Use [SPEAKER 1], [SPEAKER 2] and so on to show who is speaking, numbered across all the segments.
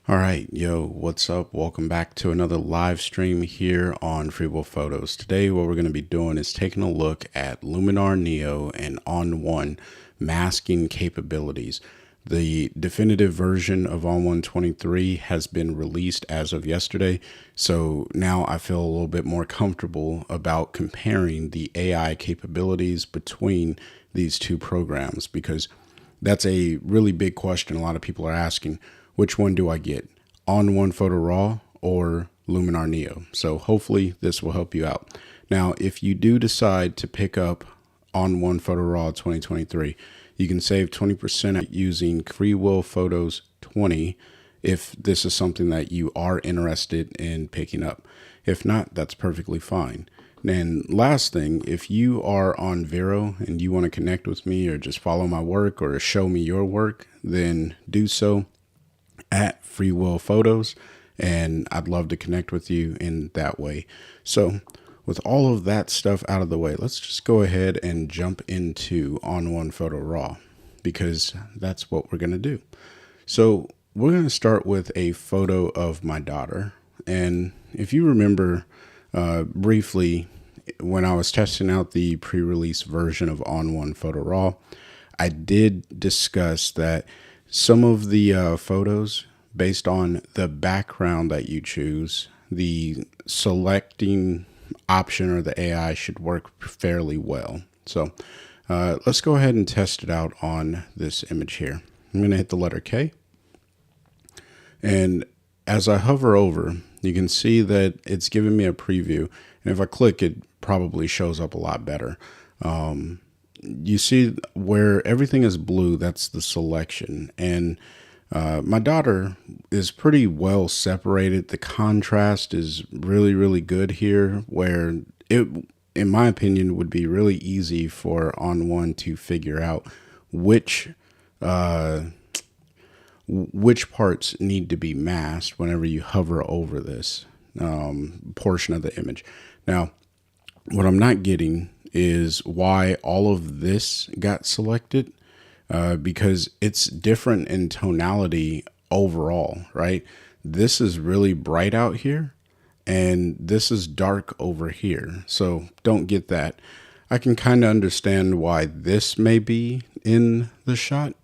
[SPEAKER 1] All right, yo, what's up? Welcome back to another live stream here on Free Will Photos. Today, what we're going to be doing is taking a look at Luminar Neo and ON1 masking capabilities. The definitive version of ON1 23 has been released as of yesterday, so now I feel a little bit more comfortable about comparing the AI capabilities between these two programs, because that's a really big question a lot of people are asking. Which one do I get, ON1 Photo Raw or Luminar Neo? So hopefully this will help you out. Now, if you do decide to pick up ON1 Photo Raw 2023, you can save 20% using Free Will Photos 20 if this is something that you are interested in picking up. If not, that's perfectly fine. And last thing, if you are on Vero and you want to connect with me or just follow my work or show me your work, then do so at Free Will Photos, and I'd love to connect with you in that way. So with all of that stuff out of the way, let's just go ahead and jump into ON1 Photo Raw, because that's what we're going to do. So we're going to start with a photo of my daughter. And if you remember briefly, when I was testing out the pre-release version of ON1 Photo Raw, I did discuss that some of the photos, based on the background that you choose, the selecting option or the AI should work fairly well. So let's go ahead and test it out on this image here. I'm going to hit the letter K. And as I hover over, you can see that it's giving me a preview. And if I click, it probably shows up a lot better. You see where everything is blue, that's the selection. And my daughter is pretty well separated. The contrast is really, really good here, where it, in my opinion, would be really easy for ON1 to figure out which parts need to be masked whenever you hover over this portion of the image. Now, what I'm not getting is why all of this got selected, because it's different in tonality overall, right? This is really bright out here and this is dark over here. So don't get that. I can kind of understand why this may be in the shot,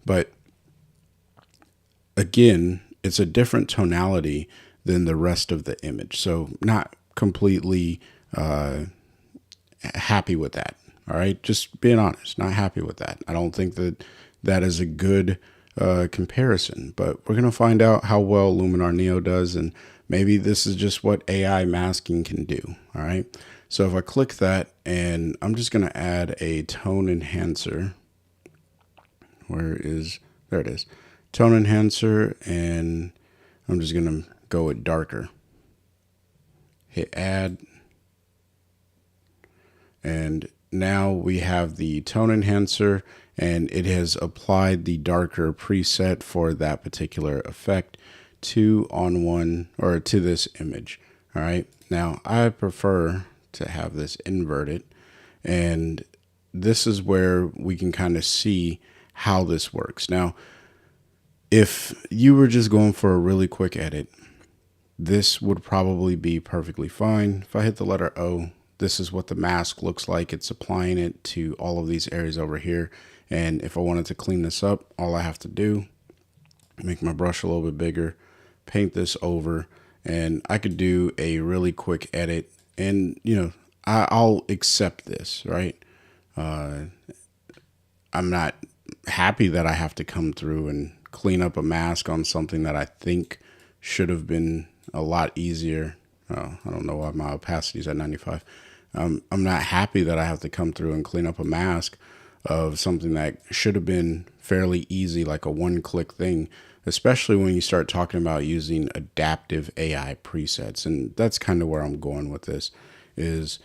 [SPEAKER 1] but again, it's a different tonality than the rest of the image. So not completely happy with that. All right, just being honest, not happy with that. I don't think that that is a good comparison, but we're gonna find out how well Luminar Neo does, and maybe this is just what AI masking can do. All right, so if I click that, and I'm just gonna add a tone enhancer. There it is, tone enhancer, and I'm just gonna go with darker. Hit add, and now we have the tone enhancer, and it has applied the darker preset for that particular effect to ON1 or to this image. All right, now I prefer to have this inverted, and this is where we can kind of see how this works. Now, if you were just going for a really quick edit, this would probably be perfectly fine. If I hit the letter O, this is what the mask looks like. It's applying it to all of these areas over here. And if I wanted to clean this up, all I have to do, make my brush a little bit bigger, paint this over, and I could do a really quick edit. And, you know, I'll accept this, right? I'm not happy that I have to come through and clean up a mask on something that I think should have been a lot easier. I don't know why my opacity is at 95. I'm not happy that I have to come through and clean up a mask of something that should have been fairly easy, like a one-click thing, especially when you start talking about using adaptive AI presets. And that's kind of where I'm going with this, is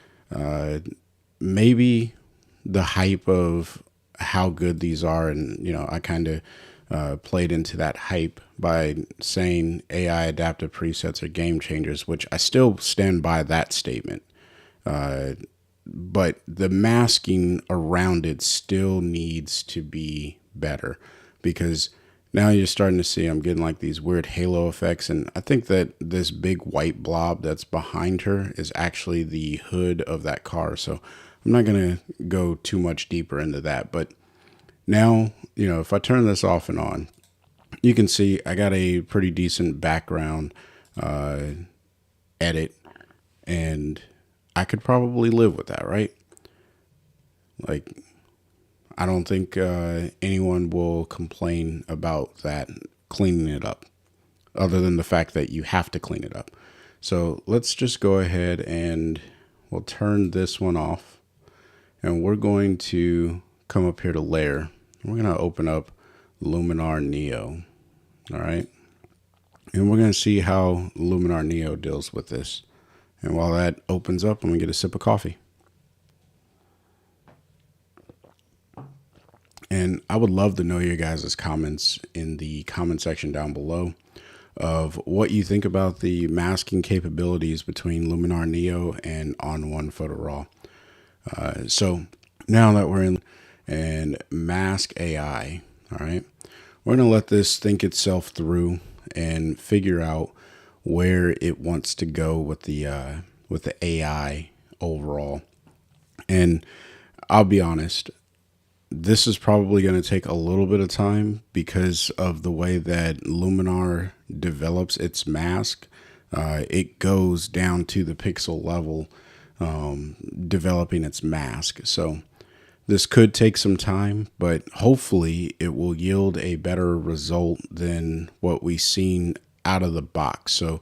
[SPEAKER 1] maybe the hype of how good these are. And, you know, I kind of played into that hype by saying AI adaptive presets are game changers, which I still stand by that statement. But the masking around it still needs to be better. because now you're starting to see I'm getting like these weird halo effects. And I think that this big white blob that's behind her is actually the hood of that car. So I'm not going to go too much deeper into that. But now, if I turn this off and on, you can see I got a pretty decent background edit, and I could probably live with that, right? Like, I don't think anyone will complain about that, cleaning it up, other than the fact that you have to clean it up. So let's just go ahead and we'll turn this one off, and we're going to come up here to layer. We're going to open up Luminar Neo. All right. And we're going to see how Luminar Neo deals with this. And while that opens up, I'm going to get a sip of coffee. And I would love to know your guys' comments in the comment section down below of what you think about the masking capabilities between Luminar Neo and ON1 Photo Raw. So now that we're in and mask AI, all right, we're going to let this think itself through and figure out where it wants to go with the AI overall. And I'll be honest, this is probably going to take a little bit of time because of the way that Luminar develops its mask. It goes down to the pixel level, developing its mask. So this could take some time, but hopefully it will yield a better result than what we've seen out of the box. So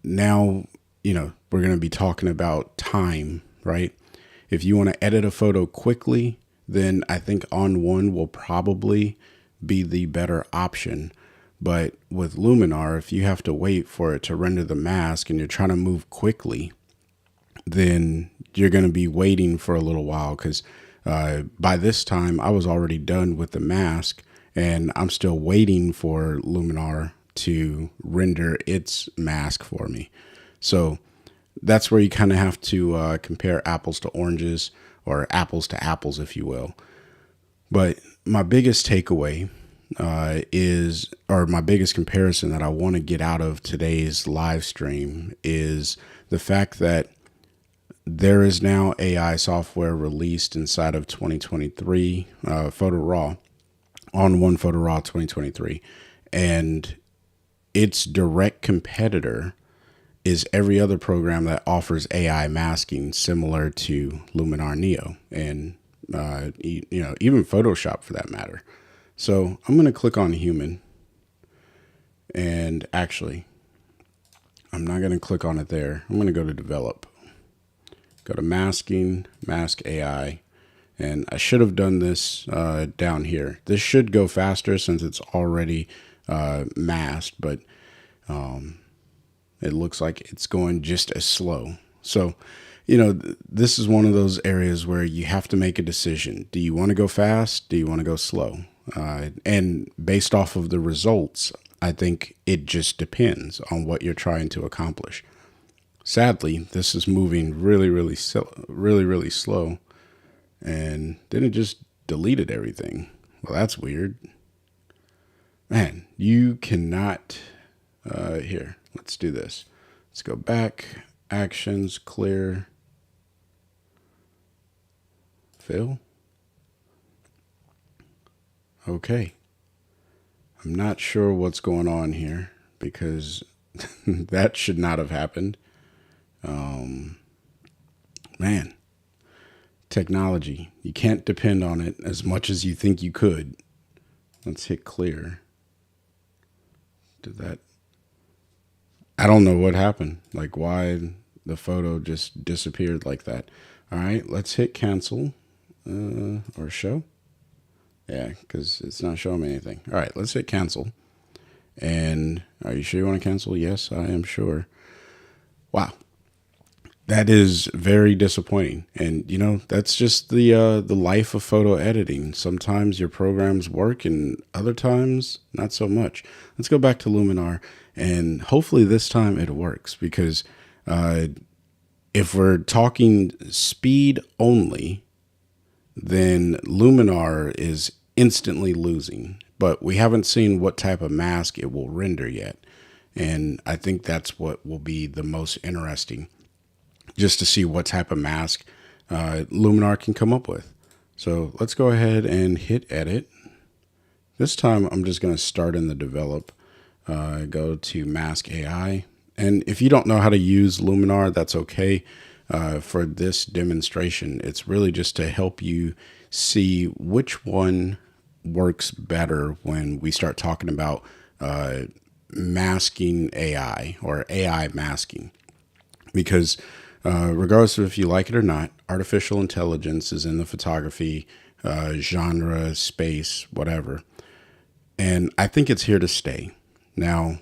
[SPEAKER 1] now, we're going to be talking about time, right? If you want to edit a photo quickly, then I think ON1 will probably be the better option. But with Luminar, if you have to wait for it to render the mask and you're trying to move quickly, then you're going to be waiting for a little while, because by this time I was already done with the mask and I'm still waiting for Luminar to render its mask for me. So that's where you kind of have to compare apples to oranges, or apples to apples, if you will. But my biggest takeaway my biggest comparison that I want to get out of today's live stream is the fact that there is now AI software released inside of 2023, Photo Raw, ON1 Photo Raw 2023. And its direct competitor is every other program that offers AI masking similar to Luminar Neo and, even Photoshop for that matter. So I'm going to click on human, and actually, I'm not going to click on it there. I'm going to go to develop, go to masking, mask AI. And I should have done this down here. This should go faster since it's already masked, but it looks like it's going just as slow. So, this is one of those areas where you have to make a decision. Do you want to go fast? Do you want to go slow? And based off of the results, I think it just depends on what you're trying to accomplish. Sadly, this is moving really, really slow. And then it just deleted everything. Well, that's weird. Man, you cannot... here, let's do this. Let's go back. Actions, clear. Fill. Okay. I'm not sure what's going on here because that should not have happened. Man, technology. You can't depend on it as much as you think you could. Let's hit clear. Did that? I don't know what happened. Like why the photo just disappeared like that. All right, let's hit cancel or show. Yeah, because it's not showing me anything. All right, let's hit cancel. And are you sure you want to cancel? Yes, I am sure. Wow. That is very disappointing. And, that's just the life of photo editing. Sometimes your programs work and other times not so much. Let's go back to Luminar, and hopefully this time it works, because if we're talking speed only, then Luminar is instantly losing, but we haven't seen what type of mask it will render yet. And I think that's what will be the most interesting, just to see what type of mask Luminar can come up with. So let's go ahead and hit edit. This time I'm just going to start in the develop, go to mask AI. And if you don't know how to use Luminar, that's okay. For this demonstration, it's really just to help you see which one works better when we start talking about masking AI or AI masking. Because regardless of if you like it or not, artificial intelligence is in the photography genre, space, whatever. And I think it's here to stay. Now,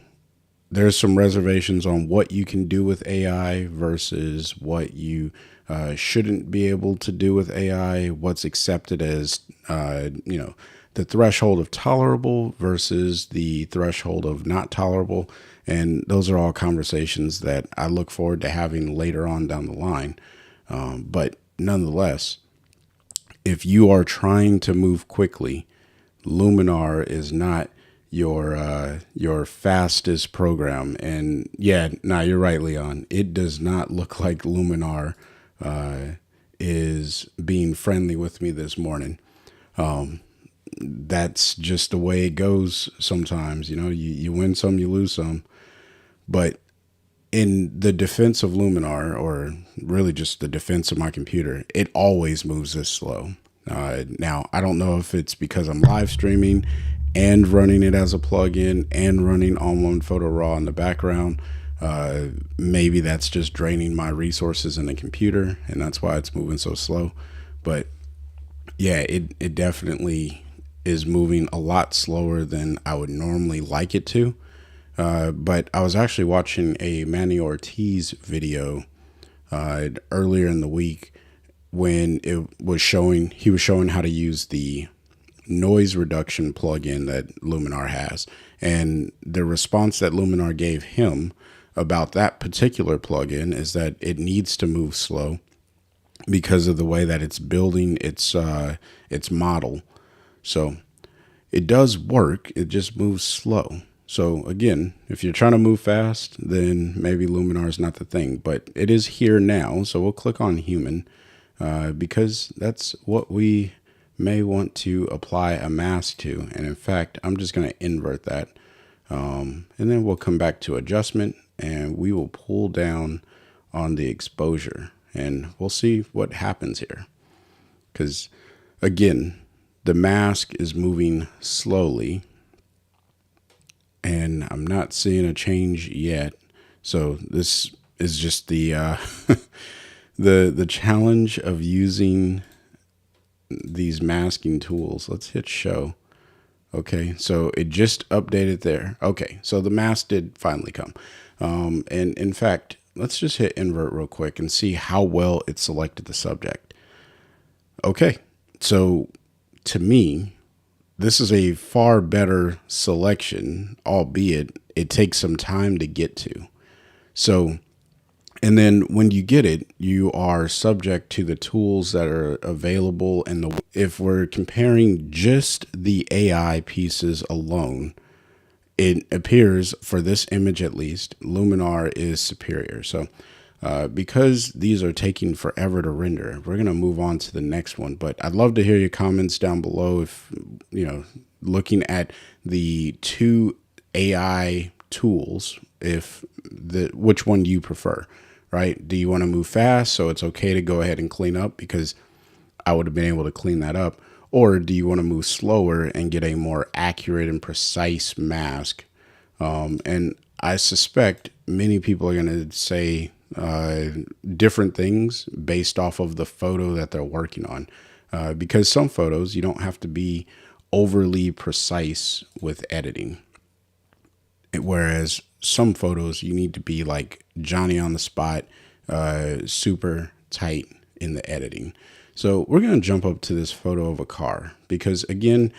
[SPEAKER 1] there's some reservations on what you can do with AI versus what you shouldn't be able to do with AI, what's accepted as, the threshold of tolerable versus the threshold of not tolerable. And those are all conversations that I look forward to having later on down the line. But nonetheless, if you are trying to move quickly, Luminar is not your fastest program. And yeah, you're right, Leon. It does not look like Luminar is being friendly with me this morning. That's just the way it goes sometimes. You win some, you lose some. But in the defense of Luminar, or really just the defense of my computer, it always moves this slow. Now, I don't know if it's because I'm live streaming and running it as a plugin and running ON1 Photo Raw in the background. Maybe that's just draining my resources in the computer, and that's why it's moving so slow. But yeah, it definitely is moving a lot slower than I would normally like it to. But I was actually watching a Manny Ortiz video earlier in the week when he was showing how to use the noise reduction plugin that Luminar has. And the response that Luminar gave him about that particular plugin is that it needs to move slow because of the way that it's building its model. So it does work, it just moves slow. So again, if you're trying to move fast, then maybe Luminar is not the thing, but it is here now. So we'll click on human because that's what we may want to apply a mask to. And in fact, I'm just going to invert that. And then we'll come back to adjustment and we will pull down on the exposure and we'll see what happens here. Because again, the mask is moving slowly and I'm not seeing a change yet. So this is just the the challenge of using these masking tools. Let's hit show. Okay, so it just updated there. Okay, so the mask did finally come. And in fact, let's just hit invert real quick and see how well it selected the subject. Okay, so to me, this is a far better selection, albeit it takes some time to get to. So, and then when you get it, you are subject to the tools that are available. And if we're comparing just the AI pieces alone, it appears, for this image at least, Luminar is superior. So because these are taking forever to render, we're going to move on to the next one. But I'd love to hear your comments down below if, looking at the two AI tools, which one do you prefer, right? Do you want to move fast so it's okay to go ahead and clean up because I would have been able to clean that up? Or do you want to move slower and get a more accurate and precise mask? And I suspect many people are going to say different things based off of the photo that they're working on. Because some photos, you don't have to be overly precise with editing. Whereas some photos, you need to be like Johnny on the spot, super tight in the editing. So we're going to jump up to this photo of a car because, again,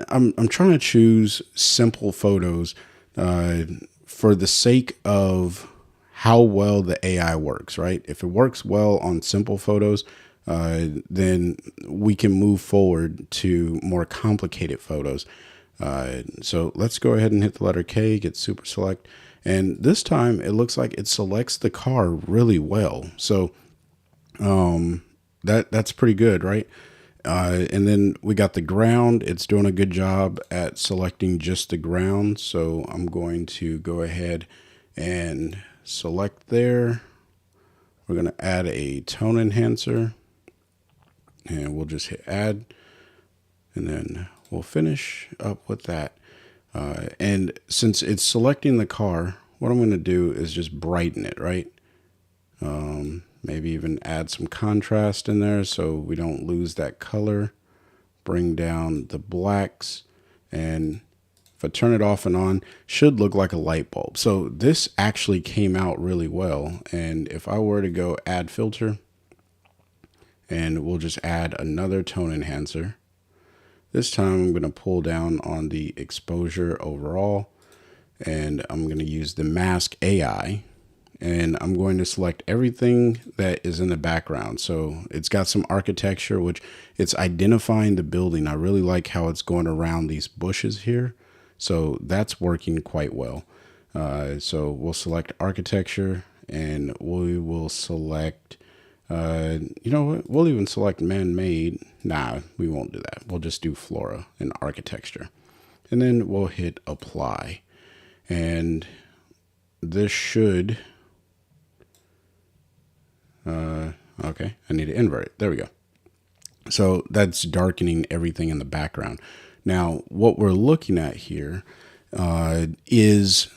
[SPEAKER 1] I'm trying to choose simple photos for the sake of how well the AI works, right? If it works well on simple photos, then we can move forward to more complicated photos. So let's go ahead and hit the letter K, get super select. And this time it looks like it selects the car really well. So that's pretty good, right? And then we got the ground. It's doing a good job at selecting just the ground. So I'm going to go ahead and select there. We're going to add a tone enhancer, and we'll just hit add, and then we'll finish up with that. And since it's selecting the car, what I'm going to do is just brighten it, right? Maybe even add some contrast in there so we don't lose that color. Bring down the blacks, and if I turn it off and on, should look like a light bulb. So this actually came out really well. And if I were to go add filter, and we'll just add another tone enhancer. This time I'm going to pull down on the exposure overall, and I'm going to use the mask AI. And I'm going to select everything that is in the background. So it's got some architecture, which it's identifying the building. I really like how it's going around these bushes here. So that's working quite well. So we'll select architecture, and we will select, you know what? We'll even select man-made. Nah, we won't do that. We'll just do flora and architecture. And then we'll hit apply. And this should... okay, I need to invert it. There we go. So that's darkening everything in the background. Now, what we're looking at here is,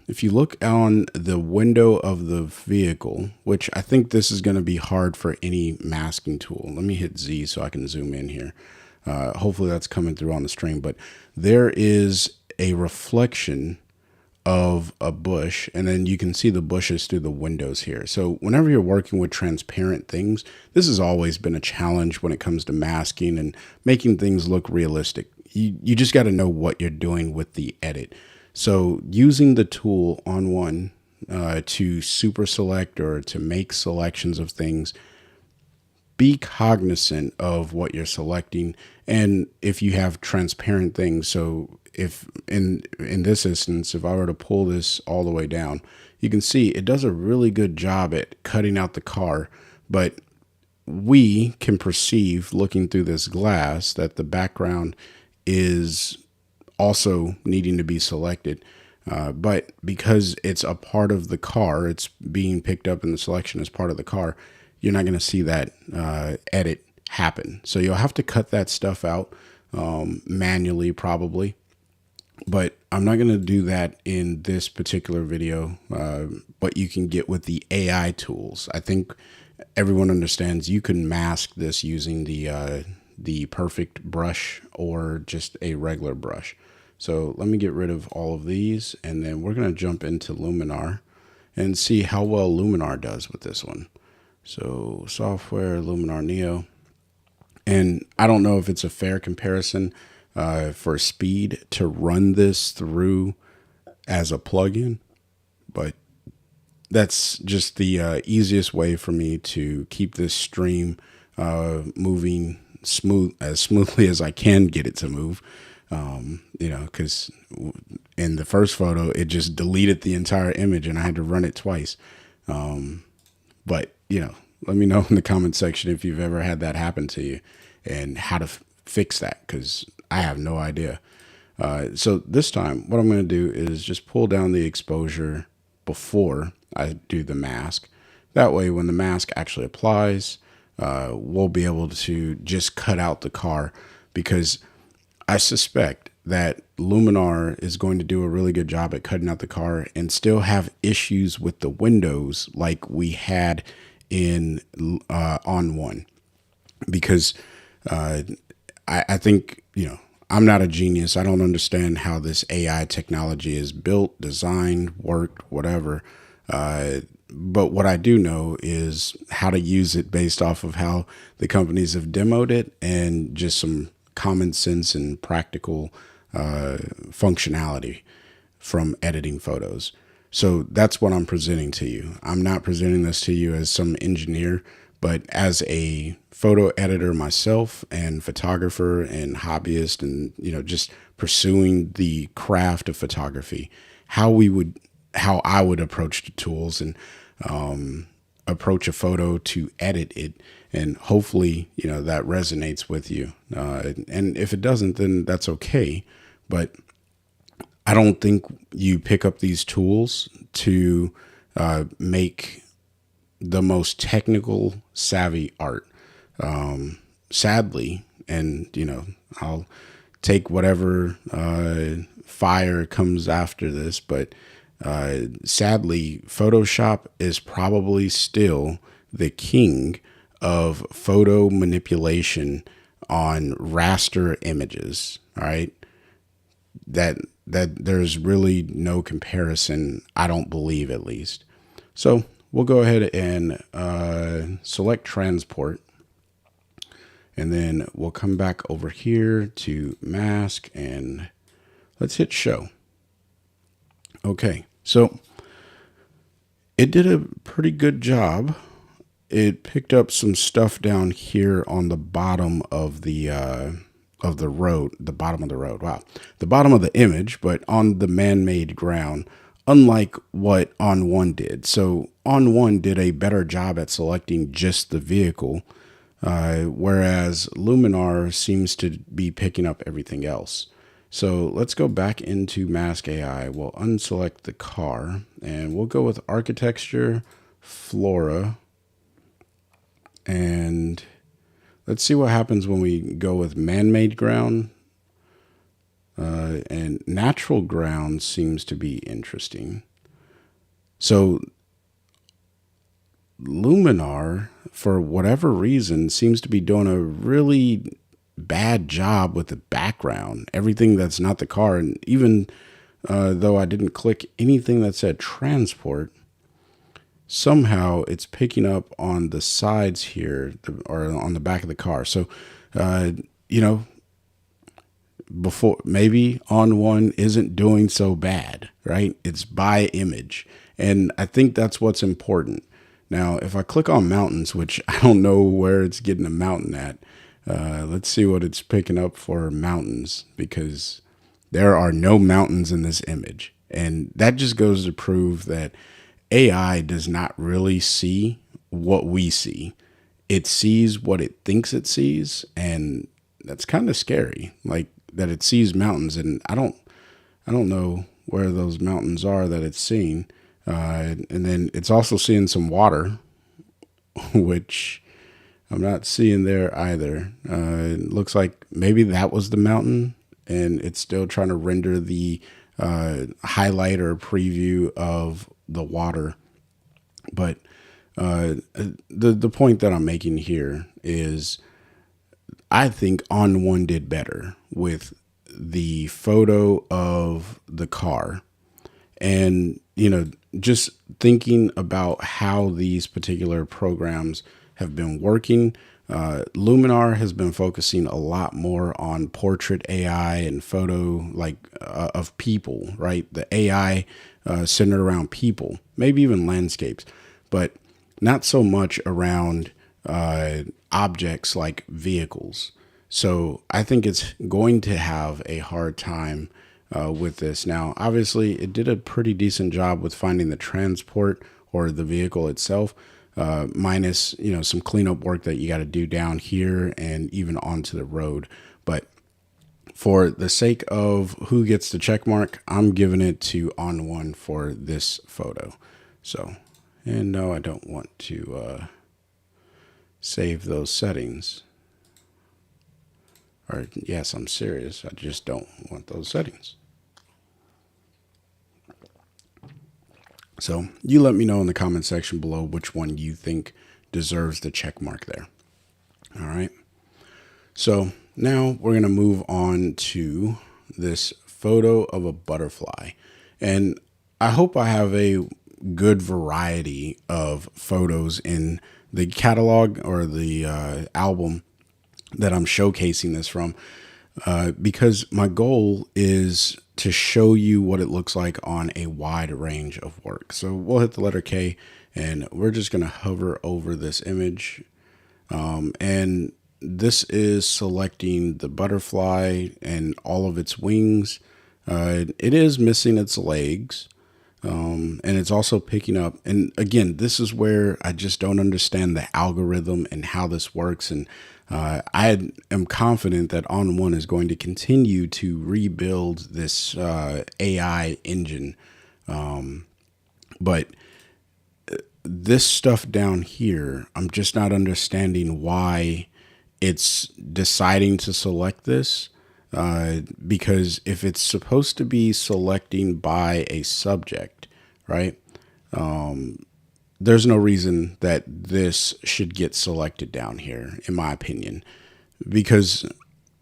[SPEAKER 1] if you look on the window of the vehicle, which I think this is going to be hard for any masking tool. Let me hit Z so I can zoom in here. Hopefully that's coming through on the stream, but there is a reflection of a bush, and then you can see the bushes through the windows here. So whenever you're working with transparent things, this has always been a challenge when it comes to masking and making things look realistic. You just got to know what you're doing with the edit. So using the tool ON1 to super select or to make selections of things, be cognizant of what you're selecting. And if you have transparent things, so if in this instance, if I were to pull this all the way down, you can see it does a really good job at cutting out the car, but we can perceive looking through this glass that the background is also needing to be selected. But because it's a part of the car, it's being picked up in the selection as part of the car, you're not going to see that edit happen. So you'll have to cut that stuff out manually probably. But I'm not going to do that in this particular video, but you can get with the AI tools. I think everyone understands you can mask this using the perfect brush or just a regular brush. So let me get rid of all of these, and then we're going to jump into Luminar and see how well Luminar does with this one. So software, Luminar Neo. And I don't know if it's a fair comparison for speed to run this through as a plugin, but that's just the easiest way for me to keep this stream moving as smoothly as I can get it to move. You know, because in the first photo, it just deleted the entire image and I had to run it twice. But, you know, let me know in the comment section if you've ever had that happen to you and how to fix that, because I have no idea. So this time, what I'm going to do is just pull down the exposure before I do the mask. That way, when the mask actually applies, we'll be able to just cut out the car, because I suspect that Luminar is going to do a really good job at cutting out the car and still have issues with the windows like we had in ON1. Because I think, you know, I'm not a genius. I don't understand how this AI technology is built, designed, worked, whatever. But what I do know is how to use it based off of how the companies have demoed it and just some common sense and practical functionality from editing photos. So that's what I'm presenting to you. I'm not presenting this to you as some engineer, But as a photo editor myself and photographer and hobbyist and, just pursuing the craft of photography, how I would approach the tools and approach a photo to edit it. And hopefully, that resonates with you. And if it doesn't, then that's okay. But I don't think you pick up these tools to make the most technical savvy art. Sadly, and I'll take whatever fire comes after this, but sadly, Photoshop is probably still the king of photo manipulation on raster images. All right, that there's really no comparison, I don't believe, at least. So we'll go ahead and select transport, and then we'll come back over here to mask and let's hit show. Okay, so it did a pretty good job. It picked up some stuff down here on the bottom of the road, the bottom of the road. Wow. The bottom of the image, but on the man-made ground, unlike what ON1 did. So ON1 did a better job at selecting just the vehicle, whereas Luminar seems to be picking up everything else. So let's go back into Mask AI. We'll unselect the car and we'll go with architecture, flora, and let's see what happens when we go with man-made ground. And natural ground seems to be interesting. So Luminar, for whatever reason, seems to be doing a really bad job with the background, everything that's not the car. And even though I didn't click anything that said transport, somehow it's picking up on the sides here, or on the back of the car. So, before, maybe ON1 isn't doing so bad, right? It's by image. And I think that's what's important. Now, if I click on mountains, which I don't know where it's getting a mountain at, let's see what it's picking up for mountains, because there are no mountains in this image. And that just goes to prove that AI does not really see what we see. It sees what it thinks it sees, and that's kind of scary. Like that it sees mountains, and I don't know where those mountains are that it's seeing. And then it's also seeing some water, which I'm not seeing there either. It looks like maybe that was the mountain, and it's still trying to render the highlight or preview of the water. But the point that I'm making here is I think ON1 did better with the photo of the car. And, just thinking about how these particular programs have been working, Luminar has been focusing a lot more on portrait AI and photo of people, right? The AI centered around people, maybe even landscapes, but not so much around objects like vehicles. So I think it's going to have a hard time with this. Now, obviously, it did a pretty decent job with finding the transport or the vehicle itself, minus, some cleanup work that you got to do down here and even onto the road. But for the sake of who gets the check mark, I'm giving it to ON1 for this photo. So, and no, I don't want to save those settings. Or yes, I'm serious. I just don't want those settings. So you let me know in the comment section below which one you think deserves the check mark there. All right. So now we're going to move on to this photo of a butterfly. And I hope I have a good variety of photos in the catalog or the album that I'm showcasing this from, because my goal is to show you what it looks like on a wide range of work. So we'll hit the letter K, and we're just going to hover over this image, And this is selecting the butterfly and all of its wings. It is missing its legs. And it's also picking up. And again, this is where I just don't understand the algorithm and how this works. And I am confident that ON1 is going to continue to rebuild this AI engine. But this stuff down here, I'm just not understanding why it's deciding to select this. Because if it's supposed to be selecting by a subject, right? There's no reason that this should get selected down here, in my opinion, because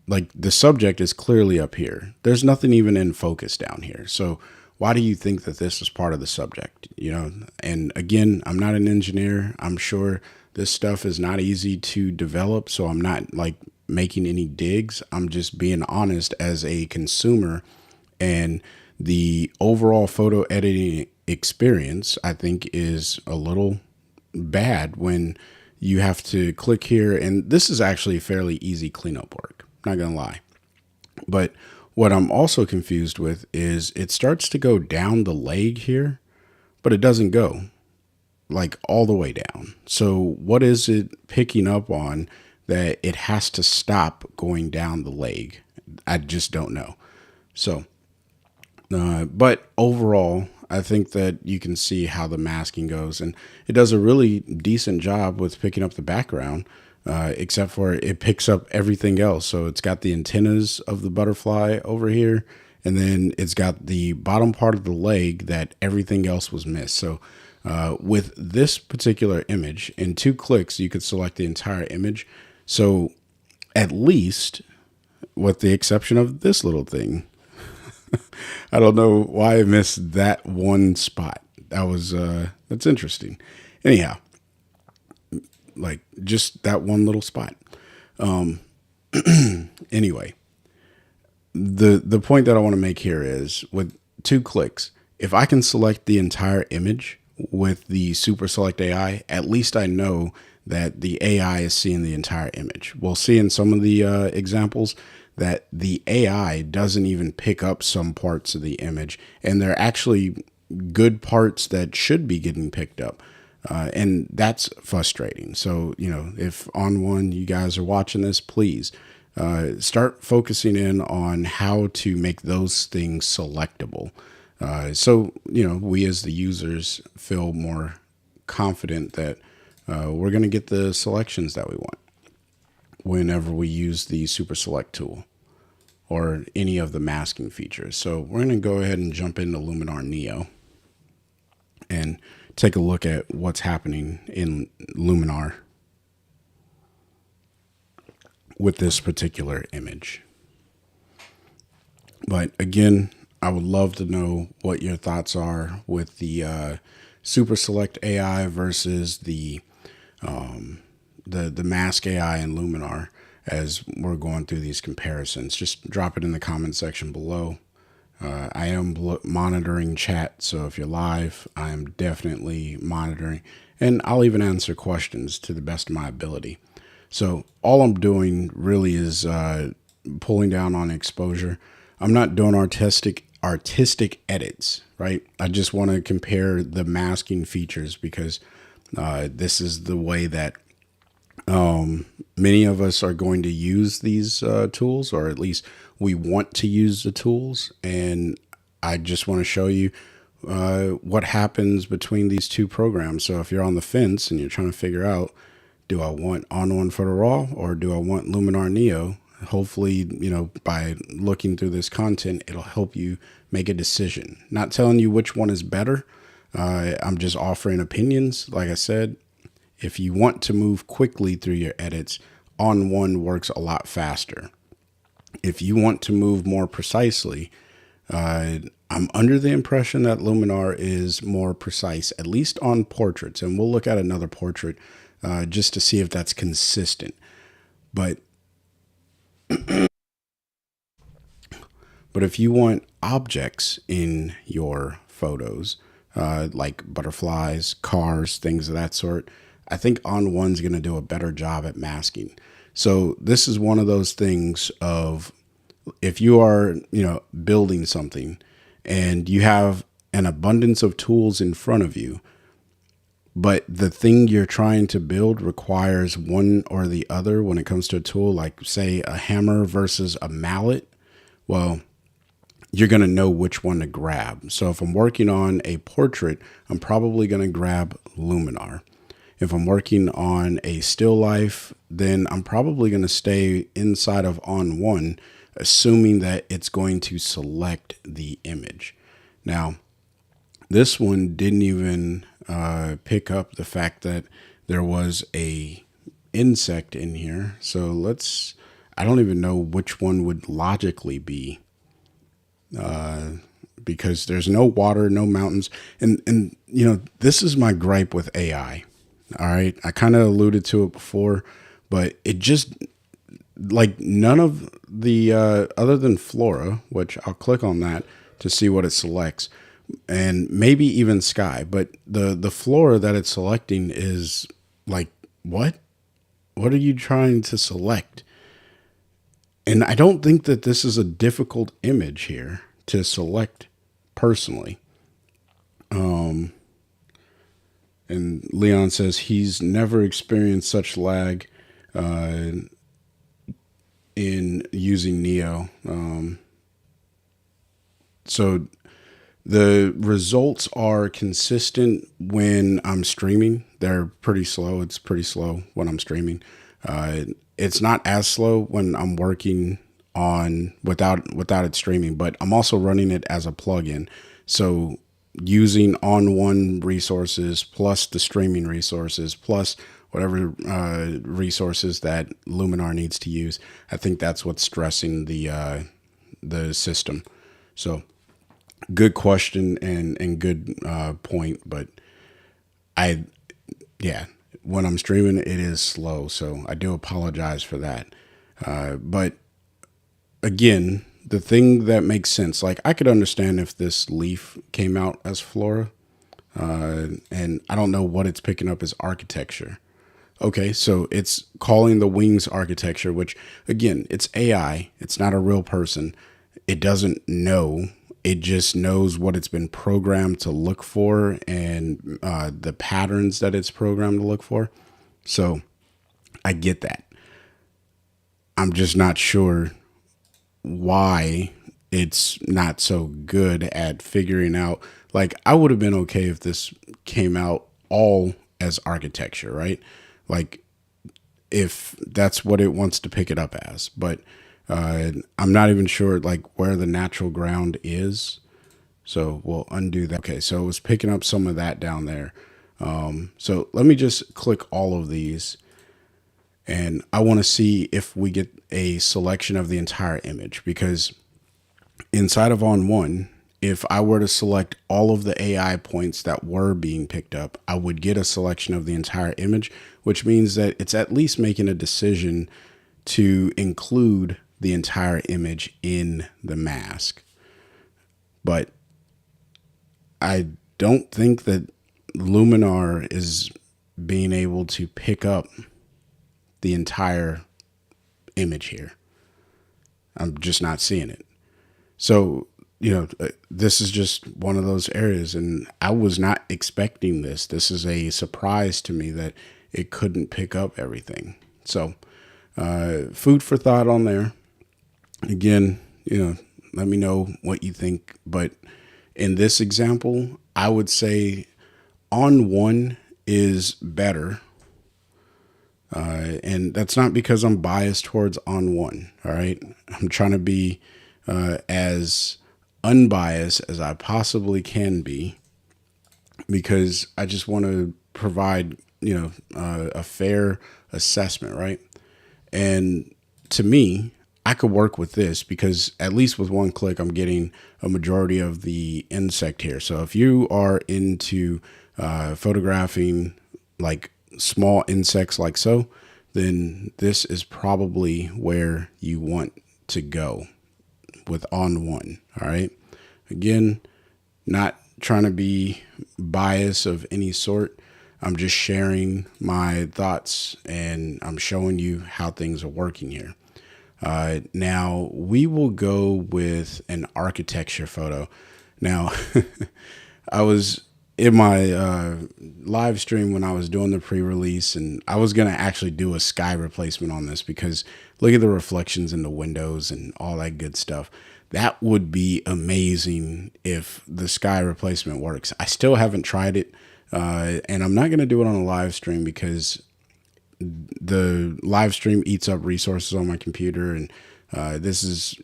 [SPEAKER 1] like the subject is clearly up here. There's nothing even in focus down here. So why do you think that this is part of the subject? You know, and again, I'm not an engineer. I'm sure this stuff is not easy to develop. So I'm not like making any digs. I'm just being honest as a consumer, and the overall photo editing experience, I think, is a little bad when you have to click here. And this is actually fairly easy cleanup work, not gonna lie. But what I'm also confused with is it starts to go down the leg here, but it doesn't go like all the way down. So what is it picking up on that it has to stop going down the leg? I just don't know. So, but overall, I think that you can see how the masking goes, and it does a really decent job with picking up the background, except for it picks up everything else. So it's got the antennas of the butterfly over here, and then it's got the bottom part of the leg that everything else was missed. So with this particular image, in 2 clicks, you could select the entire image. So at least, with the exception of this little thing, I don't know why I missed that one spot. That was, that's interesting. Anyhow, like just that one little spot. Anyway, the point that I want to make here is with 2 clicks, if I can select the entire image with the Super Select AI, at least I know that the AI is seeing the entire image. We'll see in some of the examples that the AI doesn't even pick up some parts of the image, and they're actually good parts that should be getting picked up. And that's frustrating. So, you know, if ON1, you guys are watching this, please start focusing in on how to make those things selectable. So, you know, we as the users feel more confident that we're going to get the selections that we want whenever we use the Super Select tool or any of the masking features. So we're going to go ahead and jump into Luminar Neo and take a look at what's happening in Luminar with this particular image. But again, I would love to know what your thoughts are with the Super Select AI versus the mask AI in Luminar as we're going through these comparisons. Just drop it in the comment section below. I am monitoring chat, so if you're live, I am definitely monitoring, and I'll even answer questions to the best of my ability. So all I'm doing really is pulling down on exposure. I'm not doing artistic edits, right? I just want to compare the masking features because this is the way that many of us are going to use these tools, or at least we want to use the tools. And I just want to show you what happens between these 2 programs. So if you're on the fence and you're trying to figure out, do I want ON1 Photo Raw or do I want Luminar Neo? Hopefully, you know, by looking through this content, it'll help you make a decision. Not telling you which one is better. I'm just offering opinions. Like I said, if you want to move quickly through your edits, ON1 works a lot faster. If you want to move more precisely, I'm under the impression that Luminar is more precise, at least on portraits. And we'll look at another portrait just to see if that's consistent. But if you want objects in your photos, like butterflies, cars, things of that sort, I think ON1's going to do a better job at masking. So this is one of those things of, if you are, building something and you have an abundance of tools in front of you, but the thing you're trying to build requires one or the other when it comes to a tool, like say a hammer versus a mallet, well, you're going to know which one to grab. So if I'm working on a portrait, I'm probably going to grab Luminar. If I'm working on a still life, then I'm probably going to stay inside of ON1, assuming that it's going to select the image. Now, this one didn't even pick up the fact that there was a insect in here. So I don't even know which one would logically be, because there's no water, no mountains. And this is my gripe with AI. All right. I kind of alluded to it before, but it just, like, none of the, other than flora, which I'll click on that to see what it selects, and maybe even sky, but the flora that it's selecting is like, what are you trying to select? And I don't think that this is a difficult image here to select personally. And Leon says he's never experienced such lag in using Neo. So the results are consistent when I'm streaming. They're pretty slow. It's pretty slow when I'm streaming. It's not as slow when I'm working on without it streaming, but I'm also running it as a plugin. So using ON1 resources plus the streaming resources plus whatever resources that Luminar needs to use, I think that's what's stressing the system. So good question and good point, but when I'm streaming, it is slow, so I do apologize for that. But again, the thing that makes sense, like, I could understand if this leaf came out as flora, and I don't know what it's picking up as architecture. Okay, so it's calling the wings architecture, which, again, it's AI. It's not a real person. It doesn't know. It just knows what it's been programmed to look for and the patterns that it's programmed to look for. So I get that. I'm just not sure why it's not so good at figuring out. Like, I would have been okay if this came out all as architecture, right? Like, if that's what it wants to pick it up as. But I'm not even sure, like, where the natural ground is. So we'll undo that. Okay, so it was picking up some of that down there. So let me just click all of these. And I want to see if we get a selection of the entire image, because inside of ON1, if I were to select all of the AI points that were being picked up, I would get a selection of the entire image, which means that it's at least making a decision to include the entire image in the mask. But I don't think that Luminar is being able to pick up the entire image here. I'm just not seeing it. So, this is just one of those areas, and I was not expecting this. This is a surprise to me that it couldn't pick up everything. So, food for thought on there. Again, let me know what you think. But in this example, I would say ON1 is better. And that's not because I'm biased towards ON1. All right. I'm trying to be as unbiased as I possibly can be, because I just want to provide, a fair assessment. Right. And to me, I could work with this because at least with one click, I'm getting a majority of the insect here. So if you are into photographing like small insects like so, then this is probably where you want to go with ON1. All right. Again, not trying to be biased of any sort. I'm just sharing my thoughts and I'm showing you how things are working here. Now we will go with an architecture photo. Now, I was in my live stream when I was doing the pre-release, and I was going to actually do a sky replacement on this because look at the reflections in the windows and all that good stuff. That would be amazing if the sky replacement works. I still haven't tried it, and I'm not going to do it on a live stream because the live stream eats up resources on my computer, and this is,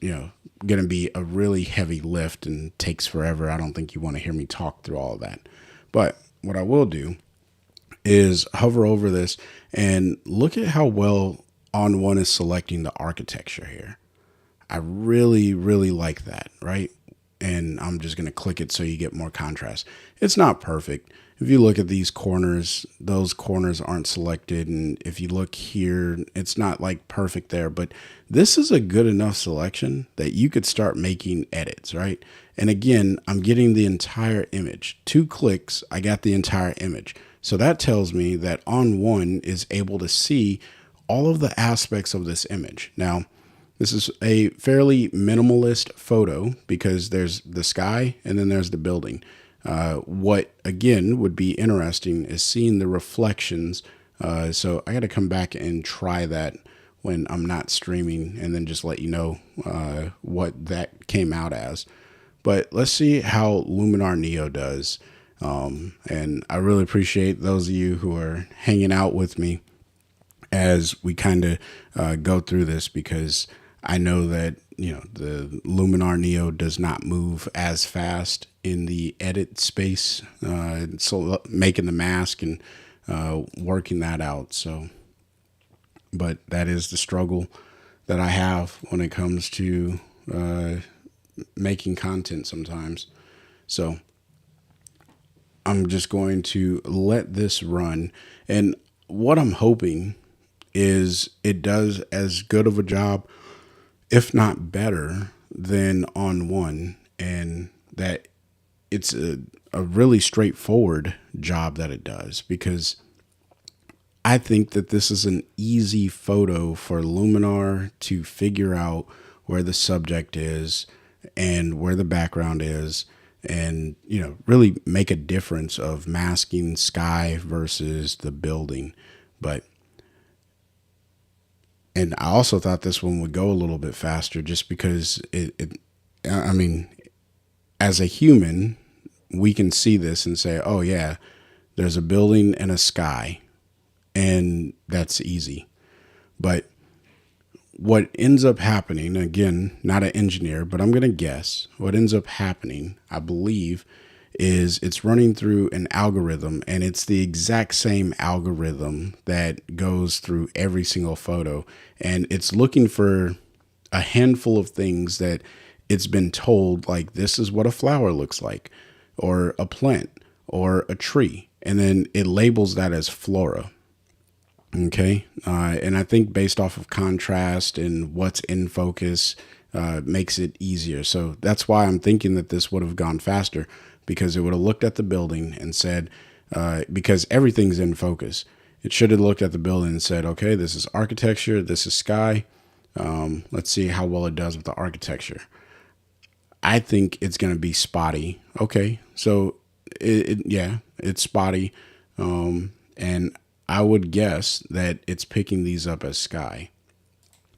[SPEAKER 1] going to be a really heavy lift and takes forever. I don't think you want to hear me talk through all of that. But what I will do is hover over this and look at how well ON1 is selecting the architecture here. I really, really like that, right? And I'm just going to click it so you get more contrast. It's not perfect. If you look at these corners, those corners aren't selected. And if you look here, it's not like perfect there, but this is a good enough selection that you could start making edits, right? And again, I'm getting the entire image. 2 clicks, I got the entire image. So that tells me that ON1 is able to see all of the aspects of this image. Now, this is a fairly minimalist photo because there's the sky and then there's the building. What again would be interesting is seeing the reflections. So I got to come back and try that when I'm not streaming and then just let you know what that came out as. But let's see how Luminar Neo does. And I really appreciate those of you who are hanging out with me as we kind of go through this, because I know that, the Luminar Neo does not move as fast in the edit space. So making the mask and working that out. So, but that is the struggle that I have when it comes to making content sometimes. So I'm just going to let this run. And what I'm hoping is it does as good of a job, if not better, than ON1, and that it's a really straightforward job that it does, because I think that this is an easy photo for Luminar to figure out where the subject is and where the background is, and really make a difference of masking sky versus the building. And I also thought this one would go a little bit faster just because I mean, as a human, we can see this and say, oh yeah, there's a building and a sky, and that's easy. But what ends up happening, again, not an engineer, but I'm going to guess what ends up happening, I believe, is it's running through an algorithm, and it's the exact same algorithm that goes through every single photo. And it's looking for a handful of things that it's been told, like this is what a flower looks like, or a plant, or a tree. And then it labels that as flora. Okay. And I think based off of contrast and what's in focus, makes it easier. So that's why I'm thinking that this would have gone faster, because it would have looked at the building and said, because everything's in focus, it should have looked at the building and said, okay, this is architecture, this is sky. Let's see how well it does with the architecture. I think it's going to be spotty. Okay. So it's spotty. And I would guess that it's picking these up as sky.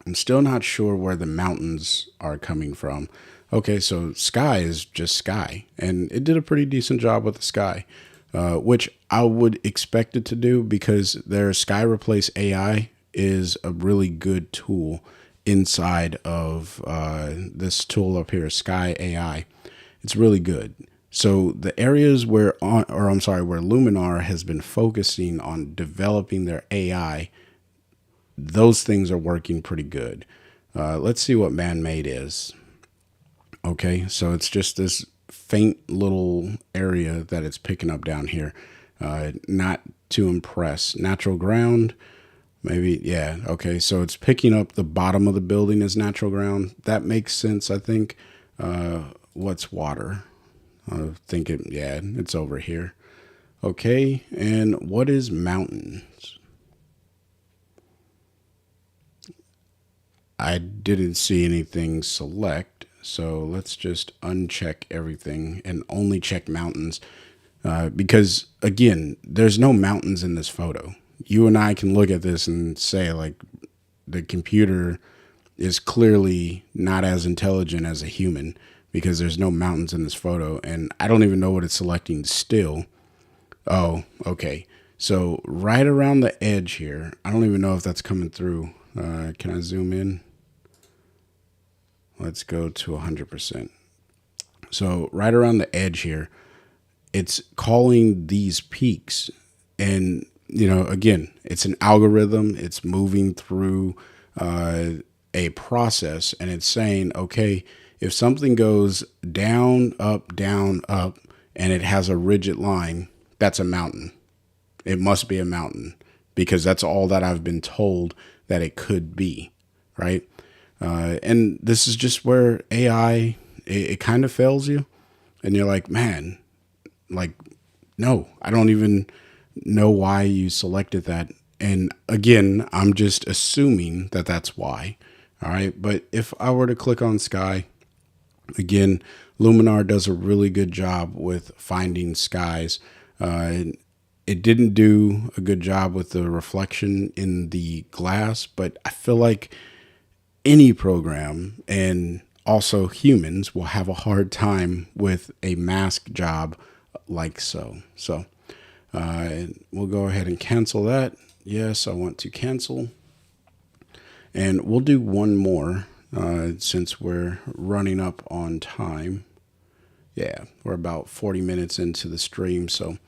[SPEAKER 1] I'm still not sure where the mountains are coming from. Okay, so sky is just sky, and it did a pretty decent job with the sky, which I would expect it to do, because their Sky Replace AI is a really good tool inside of this tool up here, Sky AI. It's really good. So the areas where Luminar has been focusing on developing their AI, those things are working pretty good. Let's see what man-made is. Okay, so it's just this faint little area that it's picking up down here. Not to impress. Natural ground, maybe, yeah. Okay, so it's picking up the bottom of the building as natural ground. That makes sense, I think. What's water? I think it's over here. Okay, and what is mountains? I didn't see anything select, so let's just uncheck everything and only check mountains. Because again, there's no mountains in this photo. You and I can look at this and say, like, the computer is clearly not as intelligent as a human because there's no mountains in this photo. And I don't even know what it's selecting still. Oh, okay. So right around the edge here, I don't even know if that's coming through. Can I zoom in? Let's go to 100%. So right around the edge here, it's calling these peaks. And, again, it's an algorithm. It's moving through a process, and it's saying, okay, if something goes down, up, and it has a rigid line, that's a mountain. It must be a mountain because that's all that I've been told that it could be, right? And this is just where AI, it kind of fails you. And you're like, man, like, no, I don't even know why you selected that. And again, I'm just assuming that that's why. All right. But if I were to click on sky, again, Luminar does a really good job with finding skies. It didn't do a good job with the reflection in the glass, but I feel like any program and also humans will have a hard time with a mask job like so. So we'll go ahead and cancel that. Yes, I want to cancel. And we'll do one more since we're running up on time. Yeah, we're about 40 minutes into the stream. So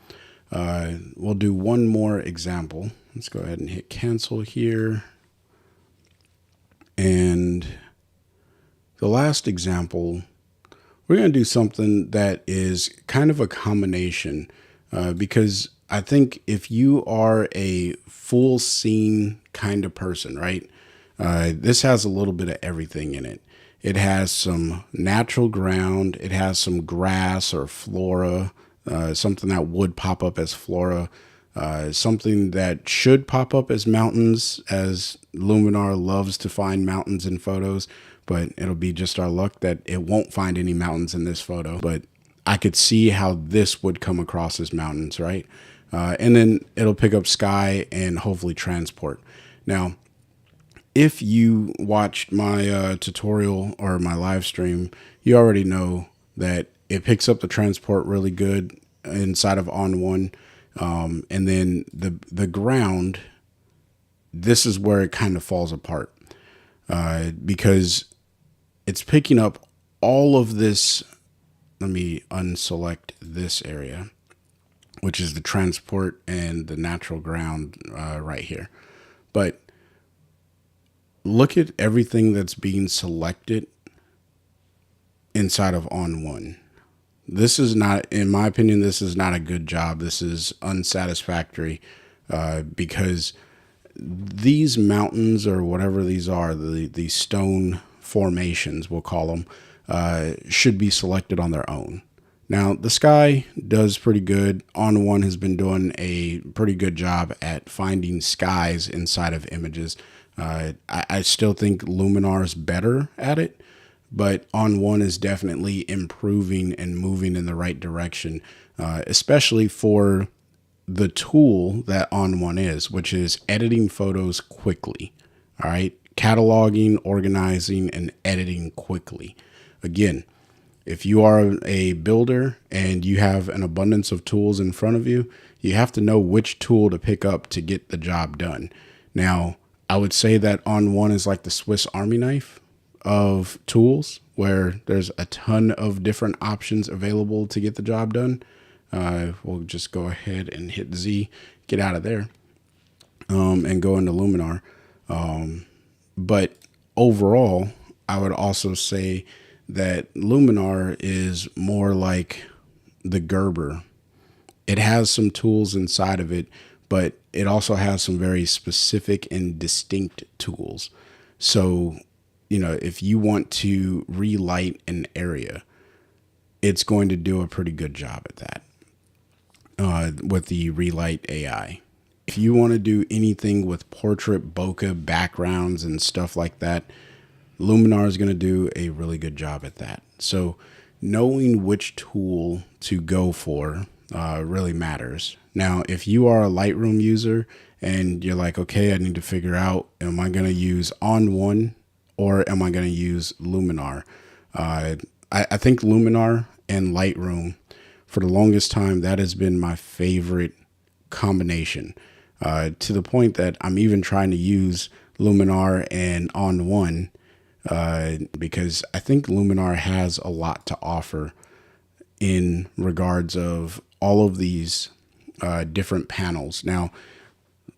[SPEAKER 1] we'll do one more example. Let's go ahead and hit cancel here. And the last example, we're going to do something that is kind of a combination because I think if you are a full scene kind of person, right? This has a little bit of everything in it. It has some natural ground. It has some grass or flora, something that would pop up as flora, something that should pop up as mountains, as Luminar loves to find mountains in photos, but it'll be just our luck that it won't find any mountains in this photo. But I could see how this would come across as mountains, right? And then it'll pick up sky and hopefully transport. Now, if you watched my tutorial or my live stream, you already know that it picks up the transport really good inside of ON1. And then the ground, this is where it kind of falls apart because it's picking up all of this. Let me unselect this area, which is the transport and the natural ground right here. But look at everything that's being selected inside of ON1. This is not, in my opinion, this is not a good job. This is unsatisfactory because these mountains or whatever these are, the stone formations, we'll call them, should be selected on their own. Now, the sky does pretty good. ON1 has been doing a pretty good job at finding skies inside of images. I still think Luminar is better at it, but ON1 is definitely improving and moving in the right direction, especially for the tool that ON1 is, which is editing photos quickly. All right, cataloging, organizing, and editing quickly. Again, if you are a builder and you have an abundance of tools in front of you, you have to know which tool to pick up to get the job done. Now, I would say that ON1 is like the Swiss Army knife of tools where there's a ton of different options available to get the job done. We'll just go ahead and hit Z, get out of there, and go into Luminar. But overall, I would also say that Luminar is more like the Gerber. It has some tools inside of it, but it also has some very specific and distinct tools. So, if you want to relight an area, it's going to do a pretty good job at that. with the Relight AI. If you want to do anything with portrait bokeh backgrounds and stuff like that, Luminar is going to do a really good job at that. So knowing which tool to go for really matters. Now, if you are a Lightroom user and you're like, okay, I need to figure out, am I going to use ON1 or am I going to use Luminar? I think Luminar and Lightroom, for the longest time, that has been my favorite combination, to the point that I'm even trying to use Luminar and ON1 because I think Luminar has a lot to offer in regards of all of these different panels. Now,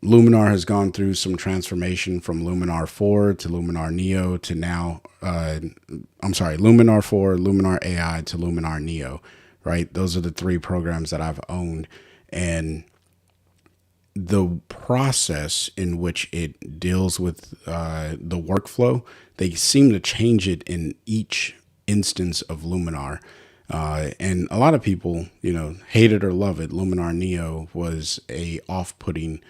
[SPEAKER 1] Luminar has gone through some transformation from Luminar 4 to Luminar Neo to now, Luminar 4, Luminar AI to Luminar Neo, right? Those are the three programs that I've owned. And the process in which it deals with the workflow, they seem to change it in each instance of Luminar. And a lot of people, hate it or love it. Luminar Neo was a off-putting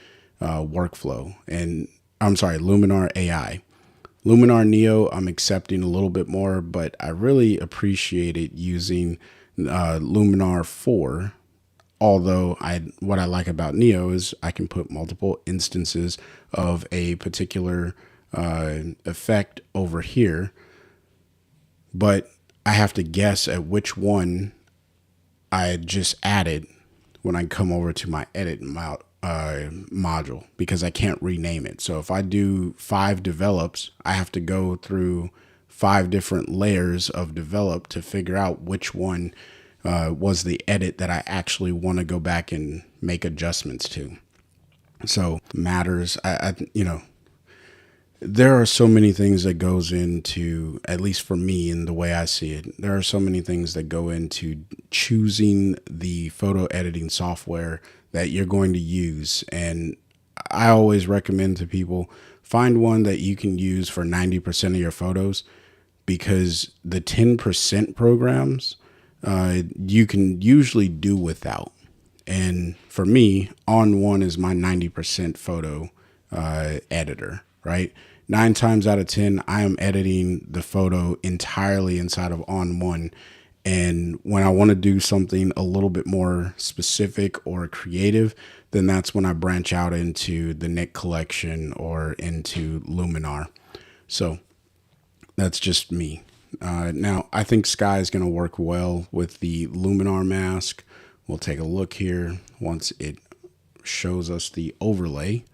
[SPEAKER 1] workflow. And Luminar AI. Luminar Neo, I'm accepting a little bit more, but I really appreciated using Luminar 4. Although what I like about Neo is I can put multiple instances of a particular effect over here, but I have to guess at which one I just added when I come over to my edit module, because I can't rename it. So if I do 5 develops, I have to go through 5 different layers of develop to figure out which one was the edit that I actually want to go back and make adjustments to. So matters, there are so many things that goes into, at least for me and the way I see it, there are so many things that go into choosing the photo editing software that you're going to use. And I always recommend to people, find one that you can use for 90% of your photos, because the 10% programs, you can usually do without. And for me, ON1 is my 90% photo editor, right? 9 times out of 10, I am editing the photo entirely inside of ON1. And when I want to do something a little bit more specific or creative, then that's when I branch out into the Nick collection or into Luminar. So that's just me. Now, I think Sky is going to work well with the Luminar mask. We'll take a look here once it shows us the overlay.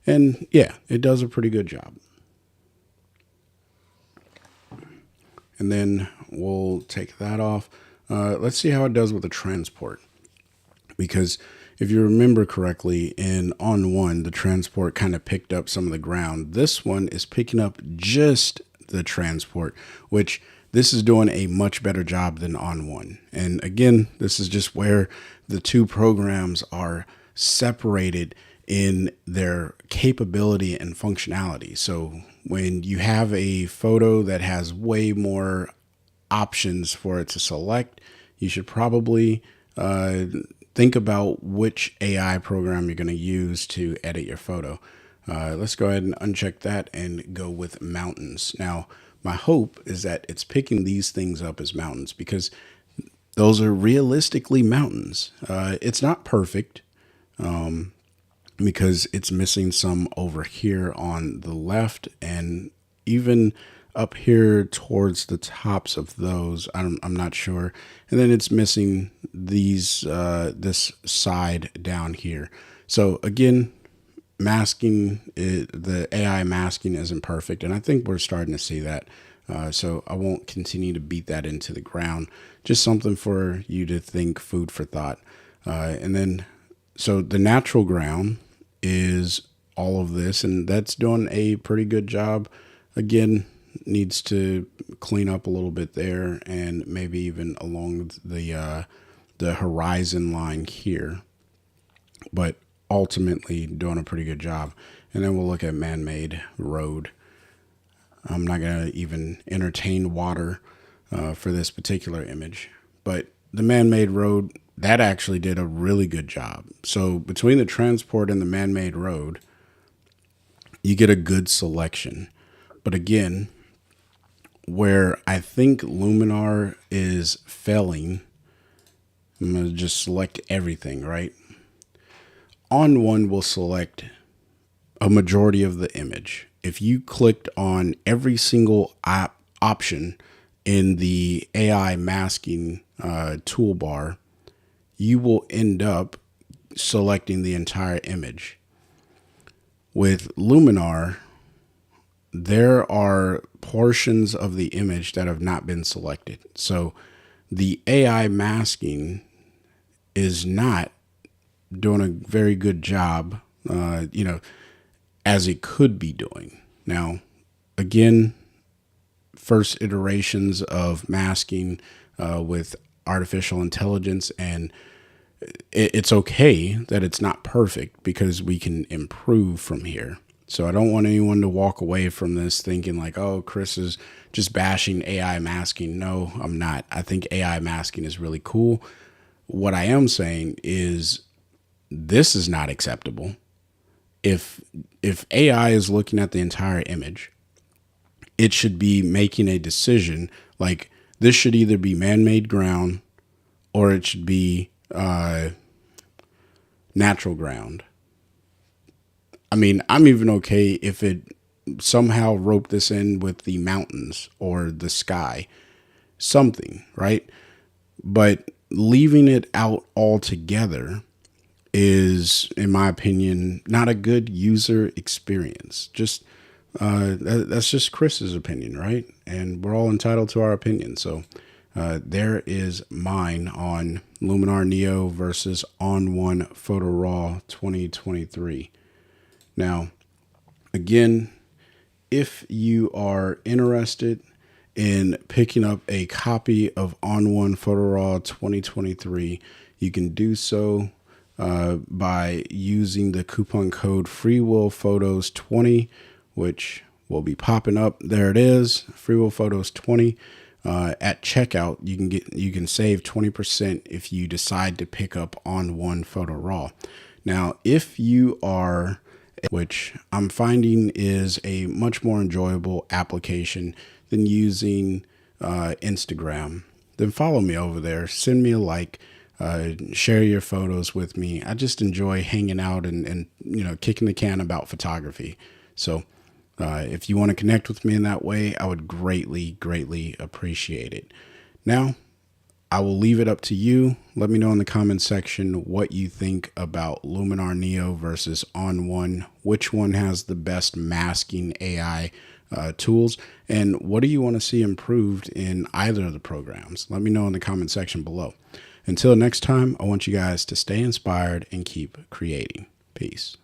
[SPEAKER 1] And yeah, it does a pretty good job. And then we'll take that off. Let's see how it does with the transport. Because if you remember correctly, in ON1, the transport kind of picked up some of the ground. This one is picking up just the transport, which this is doing a much better job than ON1. And again, this is just where the two programs are separated in their capability and functionality. So when you have a photo that has way more options for it to select, you should probably think about which AI program you're going to use to edit your photo. Let's go ahead and uncheck that and go with mountains. Now, my hope is that it's picking these things up as mountains, because those are realistically mountains. It's not perfect because it's missing some over here on the left, and even up here towards the tops of those, I'm not sure. And then it's missing these this side down here. So again, masking, the AI masking isn't perfect, and I think we're starting to see that. So I won't continue to beat that into the ground. Just something for you to think, food for thought. And then, so the natural ground is all of this, and that's doing a pretty good job. Again, needs to clean up a little bit there, and maybe even along the horizon line here. But ultimately doing a pretty good job. And then we'll look at man-made road. I'm not going to even entertain water for this particular image, but the man-made road, that actually did a really good job. So between the transport and the man-made road, you get a good selection. But again, where I think Luminar is failing, I'm going to just select everything, right? ON1 will select a majority of the image. If you clicked on every single option in the AI masking toolbar, you will end up selecting the entire image. With Luminar, there are portions of the image that have not been selected. So the AI masking is not doing a very good job, as it could be doing. Now, again, first iterations of masking with artificial intelligence, and it's okay that it's not perfect because we can improve from here. So I don't want anyone to walk away from this thinking like, oh, Chris is just bashing AI masking. No, I'm not. I think AI masking is really cool. What I am saying is this is not acceptable. If AI is looking at the entire image, it should be making a decision like this should either be man-made ground or it should be natural ground. I mean, I'm even okay if it somehow roped this in with the mountains or the sky, something, right? But leaving it out altogether is, in my opinion, not a good user experience. Just that's just Chris's opinion, right? And we're all entitled to our opinion. So there is mine on Luminar Neo versus ON1 Photo Raw 2023. Now, again, if you are interested in picking up a copy of ON1 Photo Raw 2023, you can do so by using the coupon code FreeWillPhotos20, which will be popping up. There it is, FreeWillPhotos20. At checkout, you can save 20% if you decide to pick up ON1 Photo Raw. Now, if you are, which I'm finding is a much more enjoyable application than using Instagram, then follow me over there. Send me a like. Share your photos with me. I just enjoy hanging out and kicking the can about photography. So if you want to connect with me in that way, I would greatly appreciate it. Now, I will leave it up to you. Let me know in the comment section what you think about Luminar Neo versus ON1. Which one has the best masking AI tools? And what do you want to see improved in either of the programs? Let me know in the comment section below. Until next time, I want you guys to stay inspired and keep creating. Peace.